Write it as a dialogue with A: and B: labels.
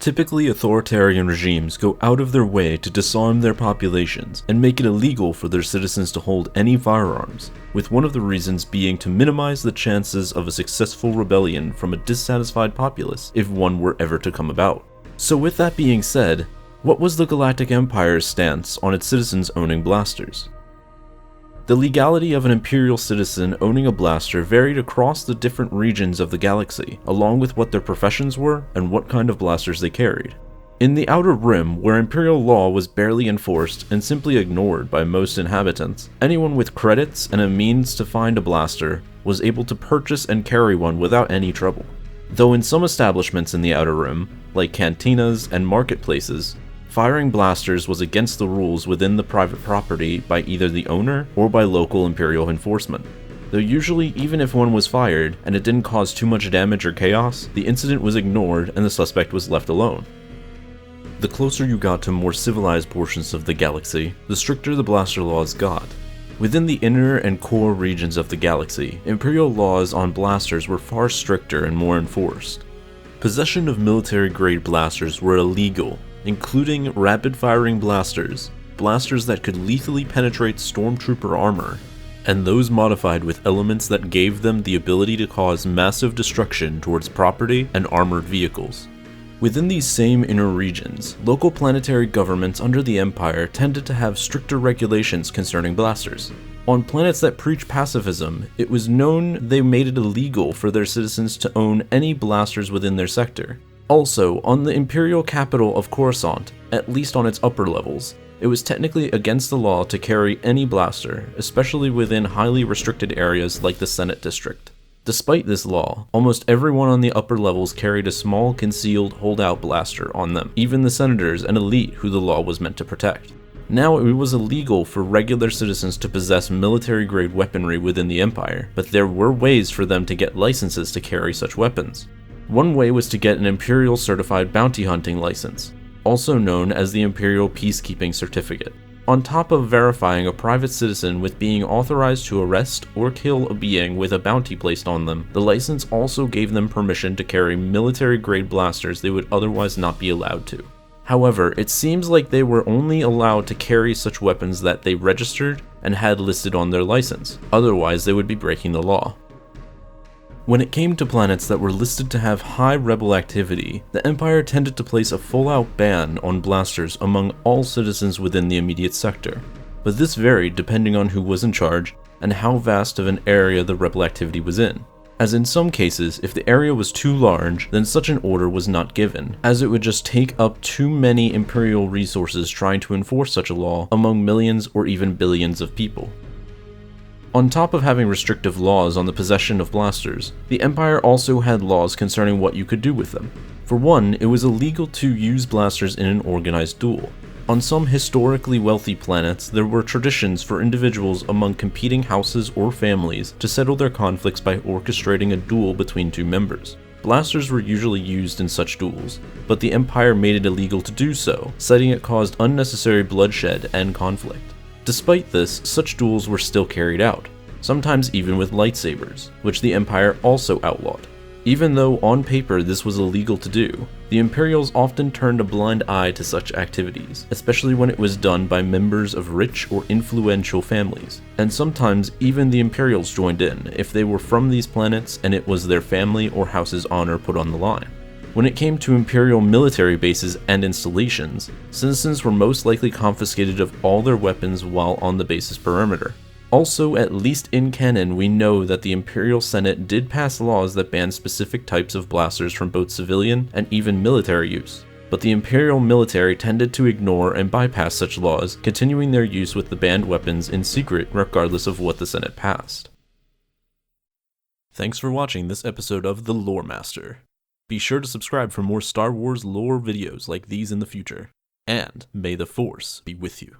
A: Typically, authoritarian regimes go out of their way to disarm their populations and make it illegal for their citizens to hold any firearms, with one of the reasons being to minimize the chances of a successful rebellion from a dissatisfied populace if one were ever to come about. So with that being said, what was the Galactic Empire's stance on its citizens owning blasters? The legality of an Imperial citizen owning a blaster varied across the different regions of the galaxy, along with what their professions were and what kind of blasters they carried. In the Outer Rim, where Imperial law was barely enforced and simply ignored by most inhabitants, anyone with credits and a means to find a blaster was able to purchase and carry one without any trouble. Though in some establishments in the Outer Rim, like cantinas and marketplaces, firing blasters was against the rules within the private property by either the owner or by local Imperial enforcement. Though usually, even if one was fired and it didn't cause too much damage or chaos, the incident was ignored and the suspect was left alone. The closer you got to more civilized portions of the galaxy, the stricter the blaster laws got. Within the inner and core regions of the galaxy, Imperial laws on blasters were far stricter and more enforced. Possession of military-grade blasters were illegal, including rapid-firing blasters, blasters that could lethally penetrate stormtrooper armor, and those modified with elements that gave them the ability to cause massive destruction towards property and armored vehicles. Within these same inner regions, local planetary governments under the Empire tended to have stricter regulations concerning blasters. On planets that preach pacifism, it was known they made it illegal for their citizens to own any blasters within their sector. Also, on the Imperial capital of Coruscant, at least on its upper levels, it was technically against the law to carry any blaster, especially within highly restricted areas like the Senate District. Despite this law, almost everyone on the upper levels carried a small concealed holdout blaster on them, even the senators and elite who the law was meant to protect. Now it was illegal for regular citizens to possess military-grade weaponry within the Empire, but there were ways for them to get licenses to carry such weapons. One way was to get an Imperial Certified Bounty Hunting License, also known as the Imperial Peacekeeping Certificate. On top of verifying a private citizen with being authorized to arrest or kill a being with a bounty placed on them, the license also gave them permission to carry military-grade blasters they would otherwise not be allowed to. However, it seems like they were only allowed to carry such weapons that they registered and had listed on their license, otherwise they would be breaking the law. When it came to planets that were listed to have high rebel activity, the Empire tended to place a full-out ban on blasters among all citizens within the immediate sector, but this varied depending on who was in charge and how vast of an area the rebel activity was in. As in some cases, if the area was too large, then such an order was not given, as it would just take up too many Imperial resources trying to enforce such a law among millions or even billions of people. On top of having restrictive laws on the possession of blasters, the Empire also had laws concerning what you could do with them. For one, it was illegal to use blasters in an organized duel. On some historically wealthy planets, there were traditions for individuals among competing houses or families to settle their conflicts by orchestrating a duel between two members. Blasters were usually used in such duels, but the Empire made it illegal to do so, citing it caused unnecessary bloodshed and conflict. Despite this, such duels were still carried out, sometimes even with lightsabers, which the Empire also outlawed. Even though on paper this was illegal to do, the Imperials often turned a blind eye to such activities, especially when it was done by members of rich or influential families, and sometimes even the Imperials joined in if they were from these planets and it was their family or house's honor put on the line. When it came to Imperial military bases and installations, citizens were most likely confiscated of all their weapons while on the base's perimeter. Also, at least in canon, we know that the Imperial Senate did pass laws that banned specific types of blasters from both civilian and even military use, but the Imperial military tended to ignore and bypass such laws, continuing their use with the banned weapons in secret regardless of what the Senate passed. Thanks for watching this episode of The Lore Master. Be sure to subscribe for more Star Wars lore videos like these in the future, and may the Force be with you.